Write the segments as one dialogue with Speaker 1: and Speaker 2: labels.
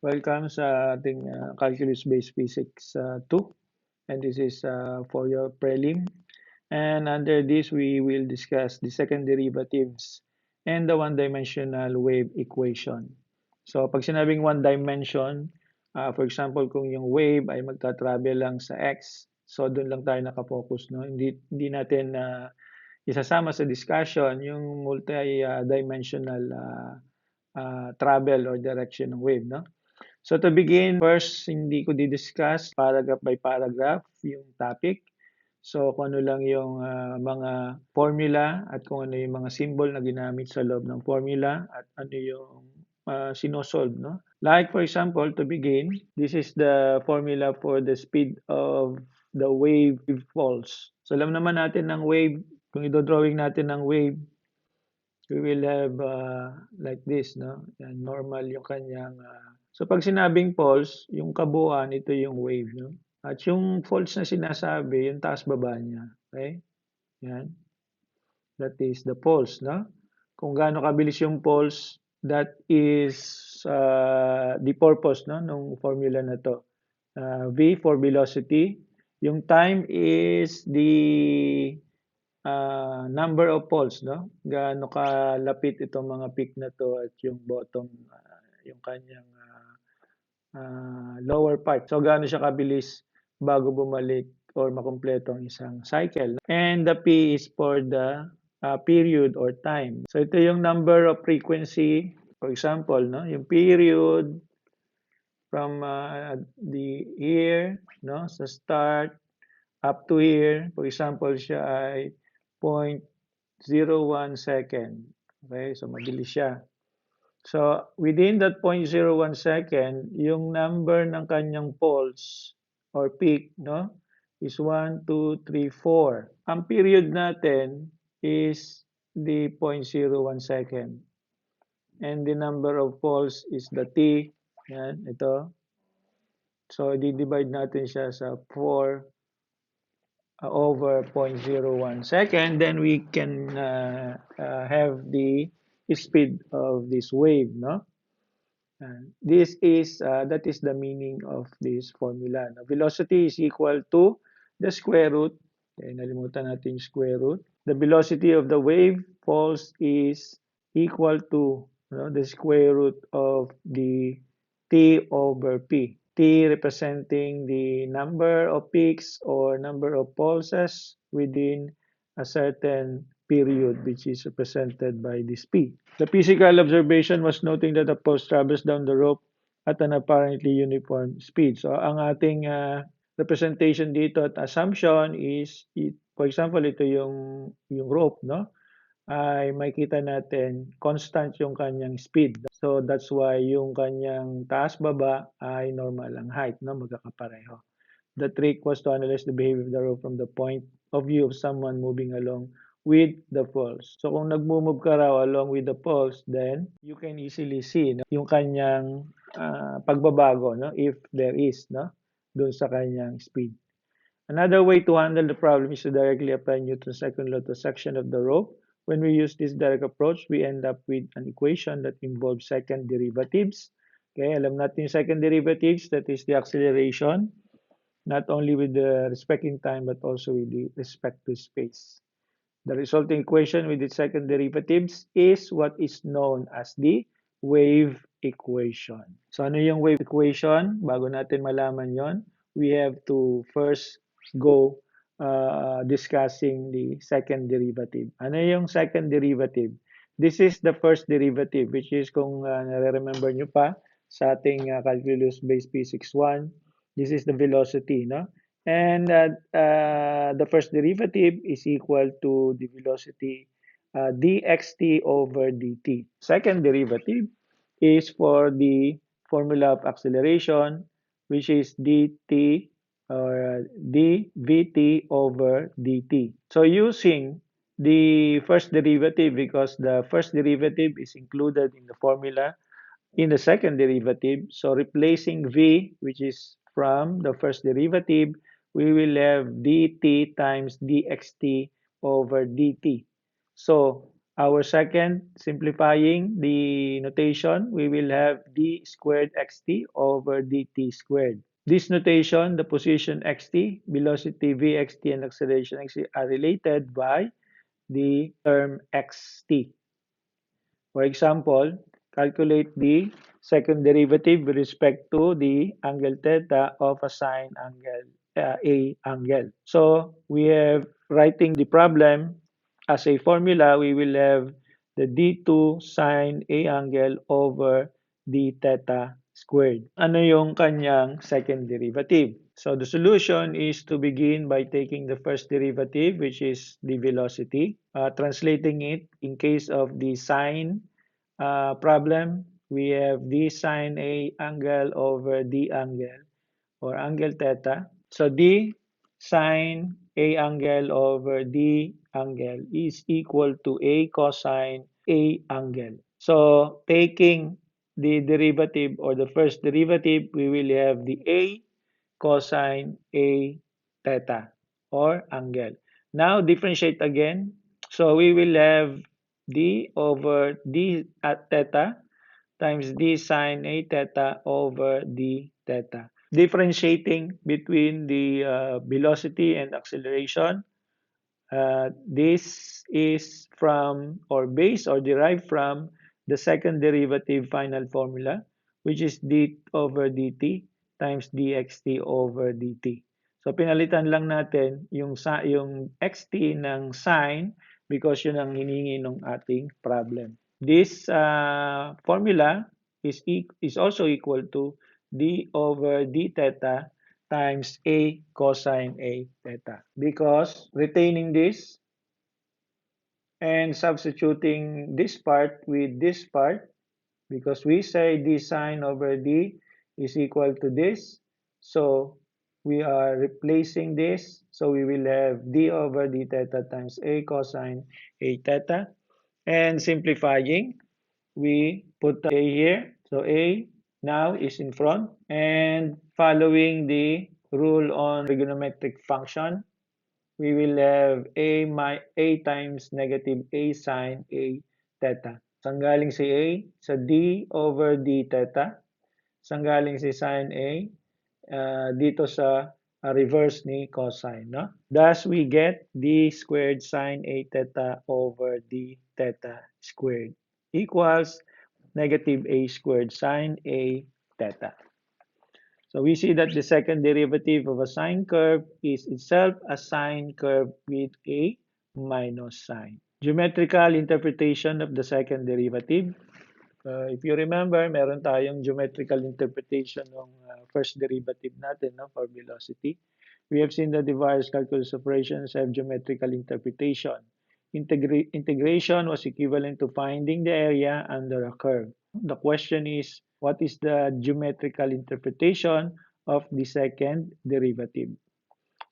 Speaker 1: Welcome sa ating Calculus-Based Physics 2, and this is for your prelim. And under this, we will discuss the second derivatives and the one-dimensional wave equation. So, pag sinabing one dimension, for example, kung yung wave ay magta-travel lang sa x, so doon lang tayo nakafocus, no? Hindi natin isasama sa discussion yung multi-dimensional travel or direction ng wave, no? So to begin, first, hindi ko di-discuss paragraph by paragraph yung topic. So kung ano lang yung mga formula at kung ano yung mga symbol na ginamit sa loob ng formula at ano yung sinosolve, no? Like for example, to begin, this is the formula for the speed of the wave falls. So alam naman natin ng wave, kung i-drawing natin ng wave, we will have like this, no? Yan, normal yung kanyang so pag sinabing pulse, yung kabuuan, ito yung wave, no? At yung pulse na sinasabi, yung taas baba niya. Okay? Yan. That is the pulse, no? Kung gaano kabilis yung pulse, that is the purpose, no, ng formula na to. V for velocity. Yung time is the number of poles, no? Gaano kalapit itong mga peak na to at yung bottom, yung kanyang lower part. So, gaano siya kabilis bago bumalik or makumpleto ang isang cycle. And the P is for the period or time. So, ito yung number of frequency. For example, no? Yung period from the here, no? Sa start up to here. For example, siya ay 0.01 second. Okay, so mabilis siya. So, within that 0.01 second, yung number ng kanyang pulse or peak, no, is 1, 2, 3, 4. Ang period natin is the 0.01 second. And the number of pulse is the T. Yan, ito. So, i-divide natin siya sa 4 over 0.01 second, then we can have the speed of this wave, no? This is that is the meaning of this formula. Now, velocity is equal to the square root. Okay, nalimutan natin yung square root. The velocity of the wave pulse is equal to, the square root of the t over p. T representing the number of peaks or number of pulses within a certain period, which is represented by this P. The physical observation was noting that the pulse travels down the rope at an apparently uniform speed. So ang ating representation dito at assumption is, for example, ito yung rope, no? Ay makita natin constant yung kanyang speed. So that's why yung kanyang taas-baba ay normal ang height, no? Magkakapareho. The trick was to analyze the behavior of the rope from the point of view of someone moving along with the pulse. So kung nagmo-move ka raw along with the pulse, then you can easily see, no, yung kanyang pagbabago, no, if there is, no, doon sa kanyang speed. Another way to handle the problem is to directly apply Newton's second law to a section of the rope. When we use this direct approach, we end up with an equation that involves second derivatives. Okay, alam natin yung second derivatives, that is the acceleration, not only with the respect in time, but also with the respect to space. The resulting equation with its second derivatives is what is known as the wave equation. So ano yung wave equation? Bago natin malaman yon, we have to first go discussing the second derivative. Ano yung second derivative? This is the first derivative, which is kung nare-remember nyo pa sa ating calculus-based physics 1, this is the velocity, no? And the first derivative is equal to the velocity dxt over dt. Second derivative is for the formula of acceleration, which is dt or dvt over dt. So using the first derivative, because the first derivative is included in the formula in the second derivative, so replacing v, which is from the first derivative, we will have dt times dxt over dt. So Our second, simplifying the notation, we will have d squared xt over dt squared. This notation, the position xt, velocity vxt, and acceleration xt are related by the term xt. For example, calculate the second derivative with respect to the angle theta of a sine angle, A angle. So we have writing the problem as a formula, we will have the d2 sine A angle over d theta squared. Ano yung kanyang second derivative? So the solution is to begin by taking the first derivative, which is the velocity, translating it in case of the sine problem, we have d sine A angle over d angle or angle theta. So d sine A angle over d angle is equal to A cosine A angle. So taking the derivative or the first derivative, we will have the A cosine A theta or angle. Now differentiate again. So we will have d over d at theta times d sine A theta over d theta. Differentiating between the velocity and acceleration, this is from or based or derived from the second derivative final formula, which is d over dt times dxt over dt. So pinalitan lang natin yung xt ng sine because yun ang hiningi ng ating problem. This formula is also equal to d over d theta times A cosine A theta. Because retaining this and substituting this part with this part, because we say d sine over d is equal to this, so we are replacing this, so we will have d over d theta times A cosine A theta. And simplifying, we put A here, so A now is in front, and following the rule on trigonometric function, we will have A times negative A sine A theta. Saan galing si A? Sa D over D theta. Saan galing si sine A? Dito sa reverse ni cosine. No? Thus, we get D squared sine A theta over D theta squared equals negative A squared sine A theta. So we see that the second derivative of a sine curve is itself a sine curve with a minus sign. Geometrical interpretation of the second derivative. If you remember, meron tayong geometrical interpretation ng first derivative natin, no, for velocity. We have seen that the various calculus operations have geometrical interpretation. Integration was equivalent to finding the area under a curve. The question is, what is the geometrical interpretation of the second derivative?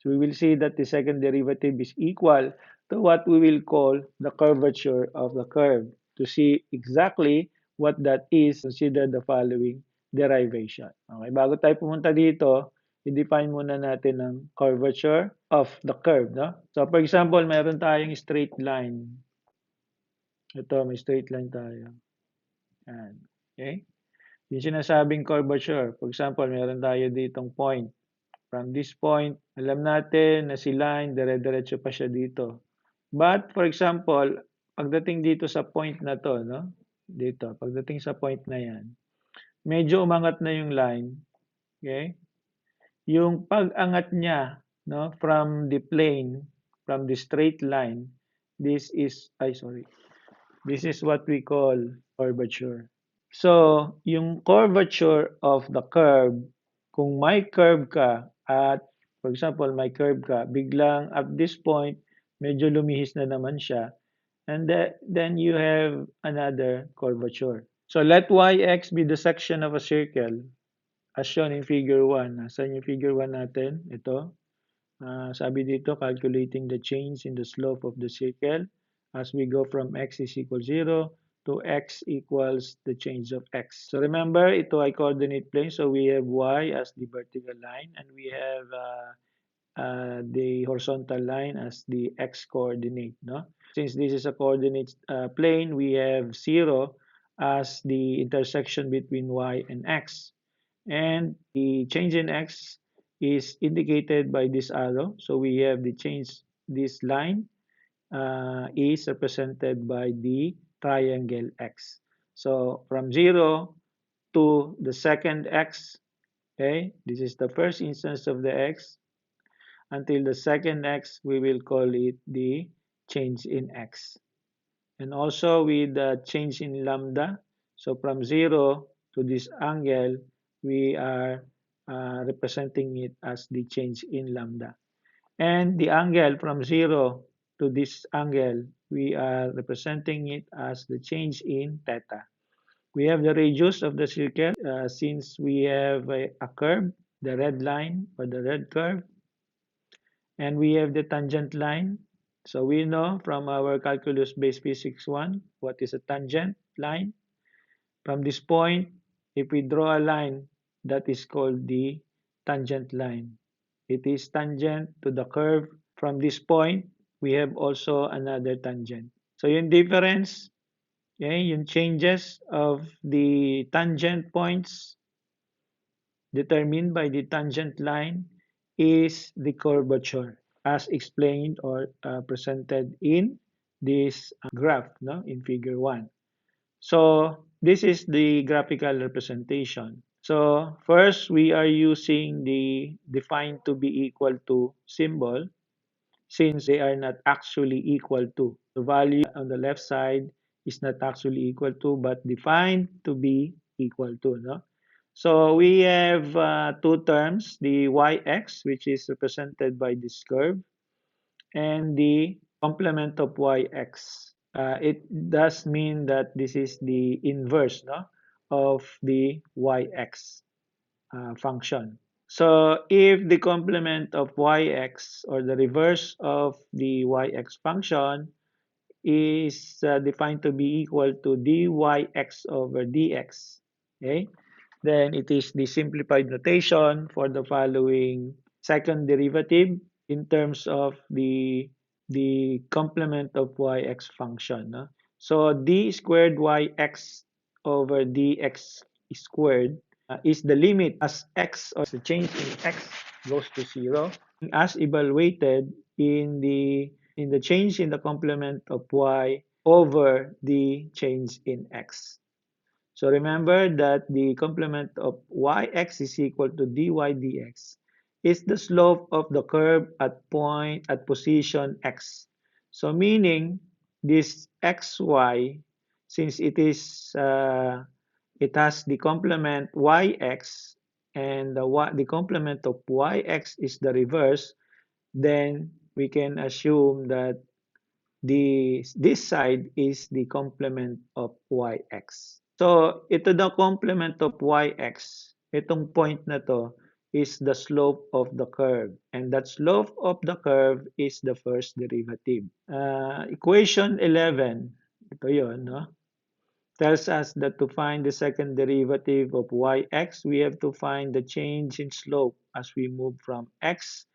Speaker 1: So we will see that the second derivative is equal to what we will call the curvature of the curve. To see exactly what that is, consider the following derivation. Okay, bago tayo pumunta dito, i-define muna natin ang curvature of the curve. No? So for example, meron tayong straight line. Ito, may straight line tayo. Yan. Okay? Yung sinasabing curvature, for example, meron tayo ditong point. From this point, alam natin na si line, dire-diretso pa siya dito. But, for example, pagdating dito sa point na to, no? Dito, pagdating sa point na yan, medyo umangat na yung line. Okay? Yung pag-angat niya, no, from the plane, from the straight line, this is what we call curvature. So, yung curvature of the curve, kung may curve ka at, for example, may curve ka, biglang at this point, medyo lumihis na naman siya, and then you have another curvature. So, let yx be the section of a circle as shown in figure 1. Nasaan yung figure 1 natin? Ito. Sabi dito, calculating the change in the slope of the circle as we go from x is equal 0 to x equals the change of x. So remember, ito ay coordinate plane. So we have y as the vertical line and we have the horizontal line as the x coordinate, no? Since this is a coordinate plane, we have 0 as the intersection between y and x. And the change in x is indicated by this arrow. So we have the change, this line is represented by the triangle x. So from 0 to the second x, okay, this is the first instance of the x, until the second x, we will call it the change in x. And also with the change in lambda, so from 0 to this angle, we are representing it as the change in lambda. And the angle from 0 to this angle, we are representing it as the change in theta. We have the radius of the circle since we have a curve, the red line or the red curve, and we have the tangent line. So we know from our calculus base physics 1 what is a tangent line. From this point, if we draw a line, that is called the tangent line. It is tangent to the curve. From this point, we have also another tangent. So yung difference, okay, yung changes of the tangent points determined by the tangent line is the curvature as explained or presented in this graph, no, in figure 1. So this is the graphical representation. So first we are using the defined to be equal to symbol since they are not actually equal to. The value on the left side is not actually equal to but defined to be equal to. No? So we have two terms, the yx, which is represented by this curve, and the complement of yx. It does mean that this is the inverse, no, of the yx function. So if the complement of yx or the reverse of the yx function is defined to be equal to dyx over dx, okay, then it is the simplified notation for the following second derivative in terms of the complement of yx function. No? So d squared yx over dx squared is the limit as x or the change in x goes to 0 as evaluated in the change in the complement of y over the change in x. So remember that the complement of yx is equal to dy dx is the slope of the curve at position x. So meaning this xy, since it has the complement yx and the complement of yx is the reverse, then we can assume that this side is the complement of yx. So, ito the complement of yx. Itong point na to is the slope of the curve. And that slope of the curve is the first derivative. Equation 11, ito yun, no? Tells us that to find the second derivative of yx, we have to find the change in slope as we move from x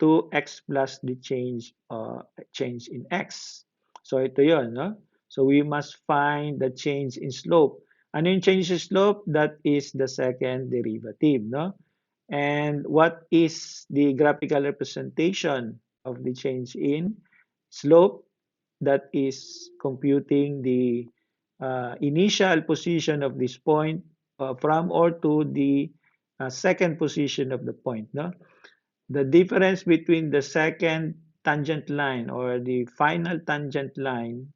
Speaker 1: to x plus the change in x. So ito yun, no? So we must find the change in slope. Ano yung change in slope? That is the second derivative, no? And what is the graphical representation of the change in slope? That is computing the initial position of this point from or to the second position of the point. No? The difference between the second tangent line or the final tangent line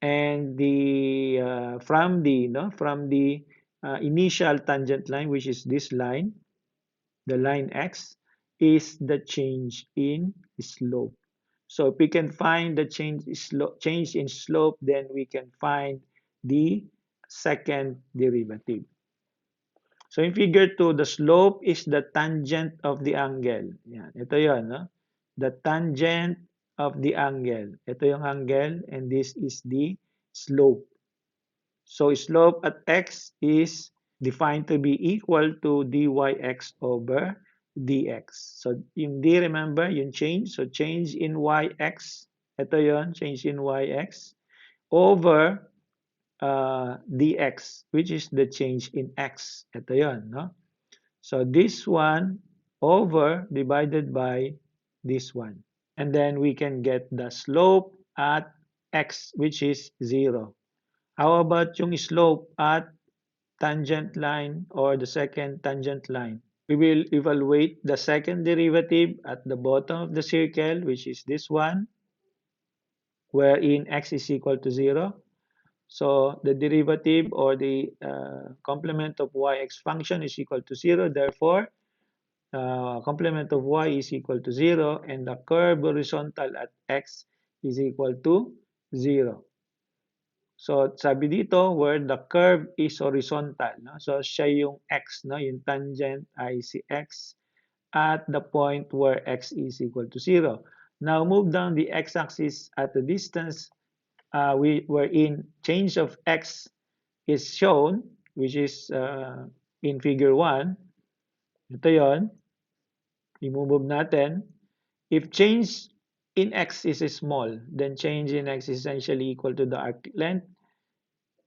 Speaker 1: and the from the initial tangent line, which is this line, the line x, is the change in slope. So if we can find the change in slope, then we can find the second derivative. So in figure 2, the slope is the tangent of the angle. Yan. Ito yun, no? The tangent of the angle. Ito yung angle and this is the slope. So slope at x is defined to be equal to dyx over dx. So, yung d, remember, yung change. So, change in yx. Ito yon, change in yx over dx, which is the change in x. Ito yon, no? So, this one over divided by this one. And then we can get the slope at x, which is 0. How about yung slope at tangent line or the second tangent line? We will evaluate the second derivative at the bottom of the circle, which is this one, wherein x is equal to 0. So the derivative or the complement of yx function is equal to 0. Therefore, complement of y is equal to 0 and the curve horizontal at x is equal to 0. So sabi dito where the curve is horizontal, no? So siya yung x, no? Yung tangent ay si x at the point where x is equal to 0. Now move down the x-axis at the distance wherein change of x is shown, which is in figure 1. Ito yon, i-move natin. If change in x is small, then change in x is essentially equal to the arc length,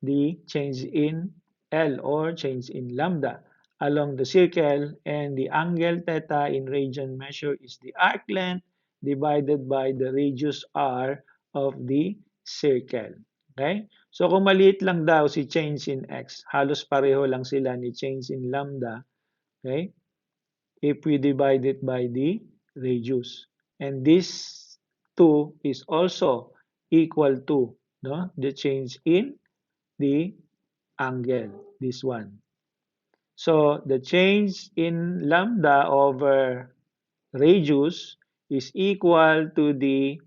Speaker 1: the change in L or change in lambda along the circle, and the angle theta in radian measure is the arc length divided by the radius r of the circle. Okay? So kung maliit lang daw si change in x, halos pareho lang sila ni change in lambda, okay? If we divide it by the radius. And this 2 is also equal to, no, the change in the angle, this one. So the change in lambda over radius is equal to the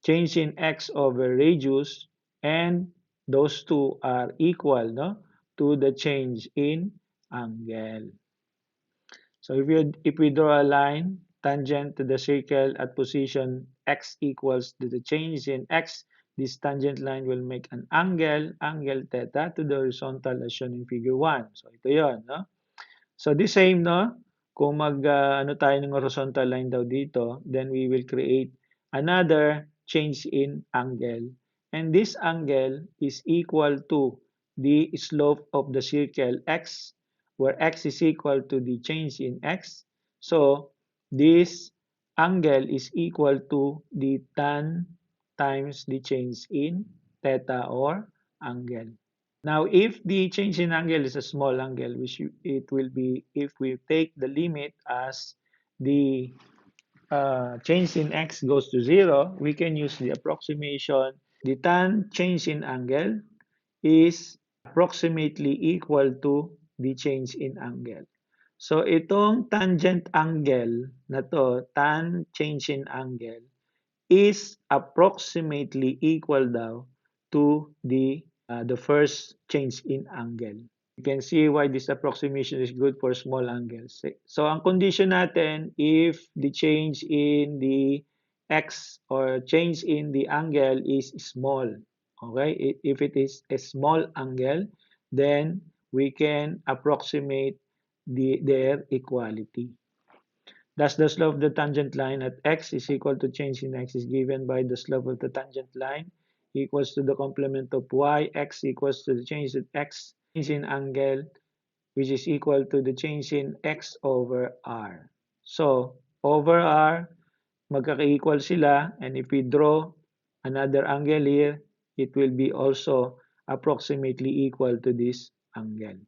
Speaker 1: change in x over radius, and those two are equal, no, to the change in angle. So if we draw a line tangent to the circle at position x equals to the change in x, this tangent line will make an angle theta to the horizontal as shown in figure 1. So ito yon, no? So the same, no? Kung ano tayo ng horizontal line daw dito, then we will create another change in angle. And this angle is equal to the slope of the circle x, where x is equal to the change in x. So this angle is equal to the tan times the change in theta or angle. Now, if the change in angle is a small angle, which it will be if we take the limit as the change in x goes to 0, we can use the approximation. The tan change in angle is approximately equal to the change in angle. So, itong tangent angle na to, tan change in angle, is approximately equal daw to the first change in angle. You can see why this approximation is good for small angles. So ang condition natin, if the change in the x or change in the angle is small, okay? If it is a small angle, then we can approximate their equality. Thus, the slope of the tangent line at x is equal to change in x is given by the slope of the tangent line equals to the complement of y, x equals to the change in x, change in angle, which is equal to the change in x over r. So, over r, magkaka-equal sila, and if we draw another angle here, it will be also approximately equal to this angle.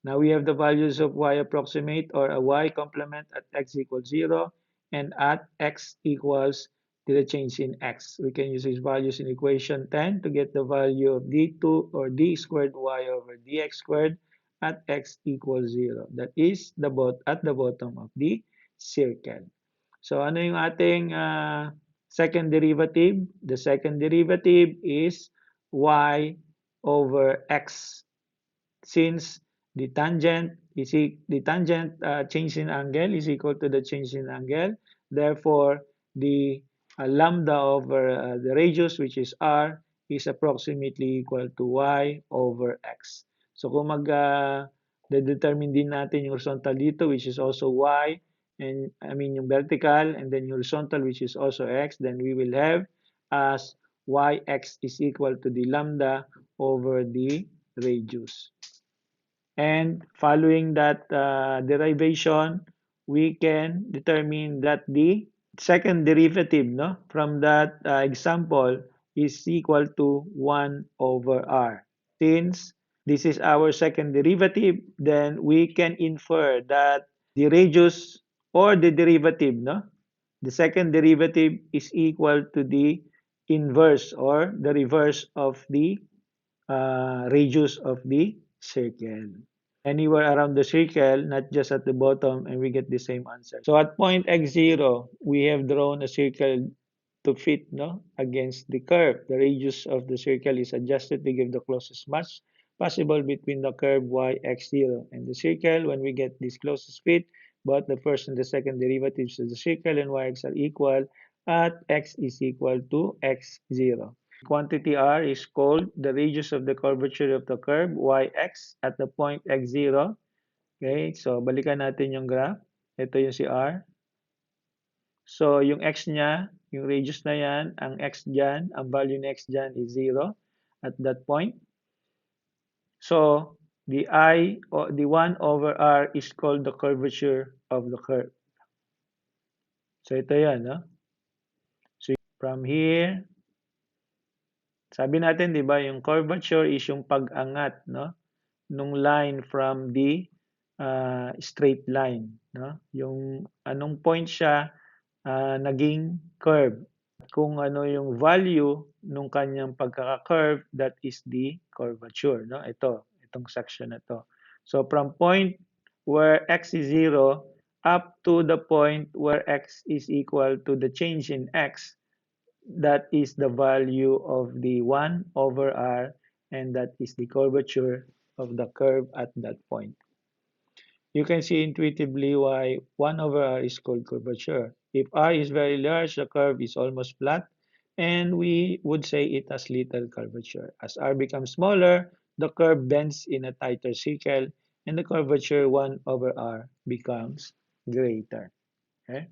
Speaker 1: Now we have the values of y approximate or a y complement at x equals 0 and at x equals to the change in x. We can use these values in equation 10 to get the value of d2 or d squared y over dx squared at x equals 0. That is at the bottom of the circle. So ano yung ating second derivative? The second derivative is y over x. Since the tangent change in angle is equal to the change in angle, therefore the lambda over the radius, which is r, is approximately equal to y over x. So kung determine din natin yung horizontal dito, which is also y, and I mean yung vertical, and then horizontal, which is also x, then we will have as yx is equal to the lambda over the radius. And following that derivation, we can determine that the second derivative, no, from that example is equal to 1 over r. Since this is our second derivative, then we can infer that the radius or the derivative, no, the second derivative is equal to the inverse or the reverse of the radius of the circle. Anywhere around the circle, not just at the bottom, and we get the same answer. So at point x0, we have drawn a circle to fit, no, against the curve. The radius of the circle is adjusted to give the closest match possible between the curve y x0 and the circle. When we get this closest fit, both the first and the second derivatives of the circle and yx are equal at x is equal to x0. Quantity r is called the radius of the curvature of the curve yx at the point x0. Okay, so balikan natin yung graph. Ito yung si r. So yung x niya, yung radius na yan, ang x dyan, ang value ng x dyan is 0 at that point. So the I or the 1 over r is called the curvature of the curve. So ito yan, no? So from here, sabi natin, di ba, yung curvature is yung pag-angat, no, nung line from the straight line, no? Yung anong point siya naging curve. Kung ano yung value nung kanyang pagkaka-curve, that is the curvature, no? Itong section na to. So from point where x is 0 up to the point where x is equal to the change in x, that is the value of the 1 over r, and that is the curvature of the curve at that point. You can see intuitively why 1 over r is called curvature. If r is very large, the curve is almost flat, and we would say it has little curvature. As r becomes smaller, the curve bends in a tighter circle, and the curvature 1 over r becomes greater. Okay?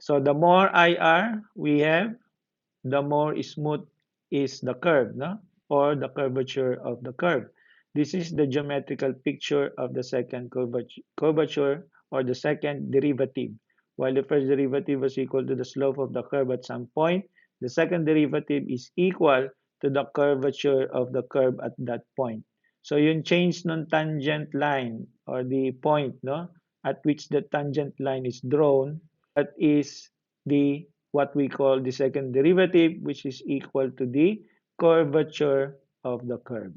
Speaker 1: So the more IR we have, the more smooth is the curve, no? Or the curvature of the curve. This is the geometrical picture of the second curvature or the second derivative. While the first derivative was equal to the slope of the curve at some point, the second derivative is equal to the curvature of the curve at that point. So yung change ng tangent line or the point, no, at which the tangent line is drawn, that is the what we call the second derivative, which is equal to the curvature of the curve.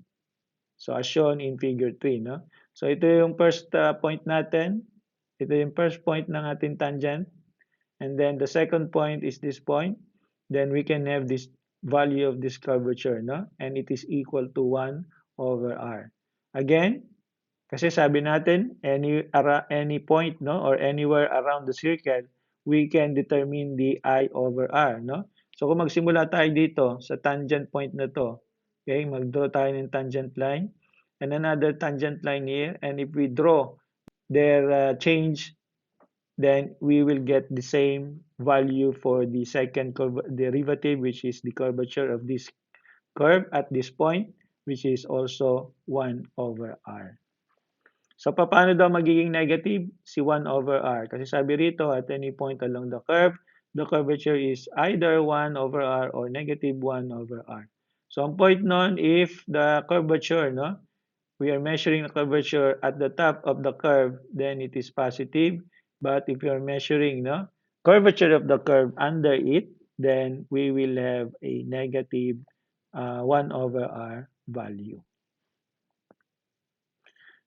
Speaker 1: So as shown in figure 3, no? So ito yung first point natin. Ito yung first point ng ating tangent. And then the second point is this point. Then we can have this value of this curvature, no? And it is equal to 1 over r. Again, kasi sabi natin, any point, no, or anywhere around the circle, we can determine the I over R, no? So kung magsimula tayo dito sa tangent point na to, okay, mag-draw tayo ng tangent line and another tangent line here, and if we draw their change, then we will get the same value for the second derivative, which is the curvature of this curve at this point, which is also 1 over R. So, paano daw magiging negative? Si 1 over r. Kasi sabi rito, at any point along the curvature is either 1 over r or negative 1 over r. So, ang point nun, if the curvature, no, we are measuring the curvature at the top of the curve, then it is positive. But if you are measuring, no, curvature of the curve under it, then we will have a negative 1 over r value.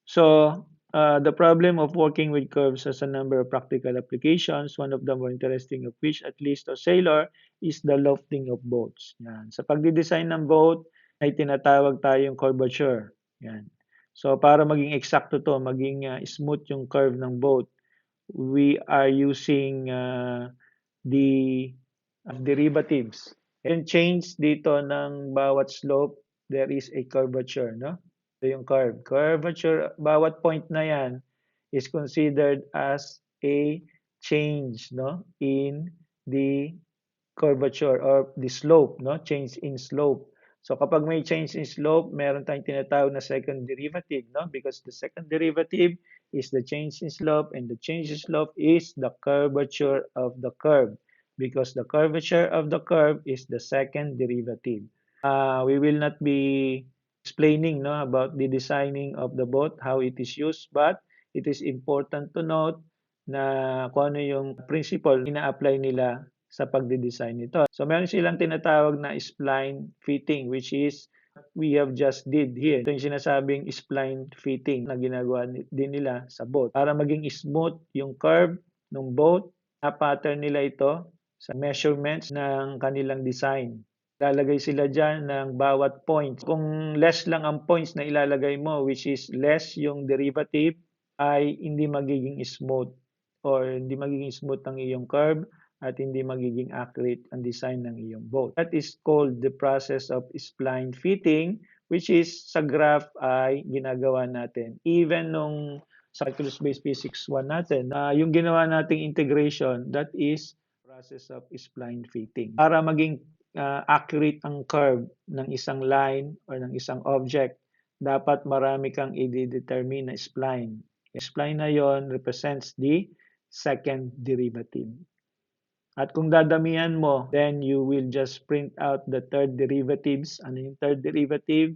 Speaker 1: So, the problem of working with curves has a number of practical applications. One of the more interesting of which, at least to sailor, is the lofting of boats. Yan. Sa pagdidesign ng boat, ay tinatawag tayong curvature. Yan. So, para maging eksakto to, maging smooth yung curve ng boat, we are using the derivatives. And change dito ng bawat slope, there is a curvature, no? Ito yung curve. Curvature, bawat point na yan is considered as a change, no, in the curvature or the slope, no, change in slope. So kapag may change in slope, meron tayong tinatawag na second derivative, no, because the second derivative is the change in slope, and the change in slope is the curvature of the curve, because the curvature of the curve is the second derivative. We will not be explaining, no, about the designing of the boat, how it is used, but it is important to note na kung ano yung principle ina-apply nila sa pagde-design nito. So meron silang tinatawag na spline fitting, which is we have just did here. Ito yung sinasabing spline fitting na ginagawa din nila sa boat. Para maging smooth yung curve ng boat, na-pattern nila ito sa measurements ng kanilang design. Lalagay sila dyan ng bawat points. Kung less lang ang points na ilalagay mo, which is less yung derivative, ay hindi magiging smooth or hindi magiging smooth ang iyong curve at hindi magiging accurate ang design ng iyong boat. That is called the process of spline fitting, which is sa graph ay ginagawa natin. Even nung sa calculus-based physics 1 natin, yung ginawa nating integration, that is process of spline fitting. Para maging accurate ang curve ng isang line or ng isang object, dapat marami kang i-determine na spline. Yung spline na yon represents the second derivative. At kung dadamihan mo, then you will just print out the third derivatives. Ano yung third derivative?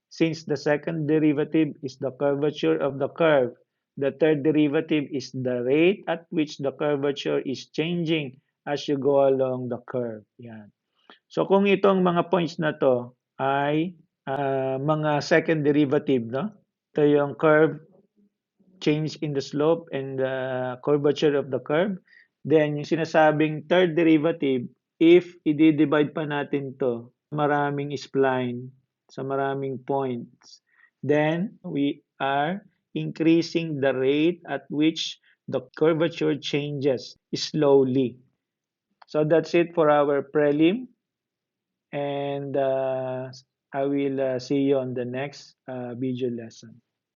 Speaker 1: Since the second derivative is the curvature of the curve, the third derivative is the rate at which the curvature is changing as you go along the curve. Yan. So kung itong mga points na to ay mga second derivative, no? Ito yung curve change in the slope and the curvature of the curve. Then, yung sinasabing third derivative, if i-divide pa natin to maraming spline, sa maraming points, then we are increasing the rate at which the curvature changes slowly. So that's it for our prelim, and I will see you on the next video lesson.